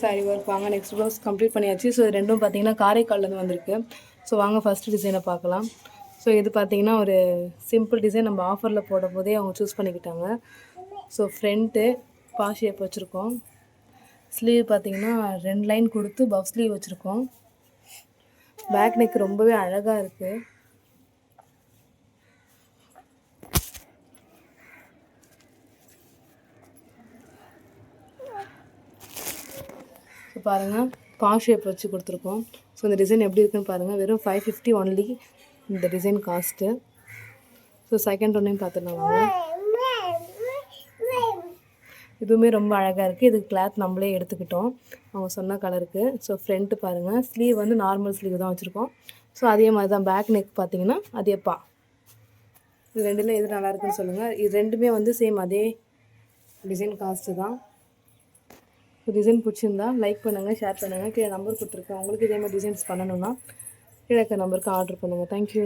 Sorry work வாங்க next blouse complete பண்ணியாச்சு. So இது ரெண்டும் பார்த்தீங்கன்னா காரைக்கால்லேருந்து வந்திருக்கு. ஸோ வாங்க ஃபஸ்ட்டு டிசைனை பார்க்கலாம். ஸோ இது பார்த்தீங்கன்னா ஒரு சிம்பிள் டிசைன் நம்ம ஆஃபரில் போட போதே அவங்க சூஸ் பண்ணிக்கிட்டாங்க. ஸோ ஃப்ரண்ட்டு பா ஷேப் வச்சுருக்கோம். ஸ்லீவ் பார்த்தீங்கன்னா 2 லைன் கொடுத்து பஃப் ஸ்லீவ் வச்சுருக்கோம். பேக் நெக் ரொம்பவே அழகாக இருக்குது. ஸோ பாருங்கள் பா ஷேப் வச்சு கொடுத்துருக்கோம். ஸோ இந்த டிசைன் எப்படி இருக்குன்னு பாருங்கள். வெறும் 550 ஒன்லி இந்த டிசைன் காஸ்ட்டு. ஸோ செகண்ட் ஒன்றையும் பார்த்துடலாம். இதுவுமே ரொம்ப அழகாக இருக்குது. இதுக்கு கிளாத் நம்மளே எடுத்துக்கிட்டோம் அவங்க சொன்ன கலருக்கு. ஸோ ஃப்ரண்ட்டு பாருங்கள், ஸ்லீவ் வந்து நார்மல் ஸ்லீவ் தான் வச்சுருக்கோம். ஸோ அதே மாதிரி தான் பேக் நெக் பார்த்தீங்கன்னா அதேப்பா. இது ரெண்டில் எது நல்லா இருக்குன்னு சொல்லுங்கள். இது ரெண்டுமே வந்து சேம் அதே டிசைன் காஸ்ட்டு தான். டிசைன் பிடிச்சிருந்தா லைக் பண்ணுங்கள், ஷேர் பண்ணுங்கள். கீழே நம்பர் கொடுத்துருக்கேன். உங்களுக்கு இதே மாதிரி டிசைன்ஸ் பண்ணணுன்னா கீழே இருக்க நம்பருக்கு ஆர்டர் பண்ணுங்கள். தேங்க்யூ.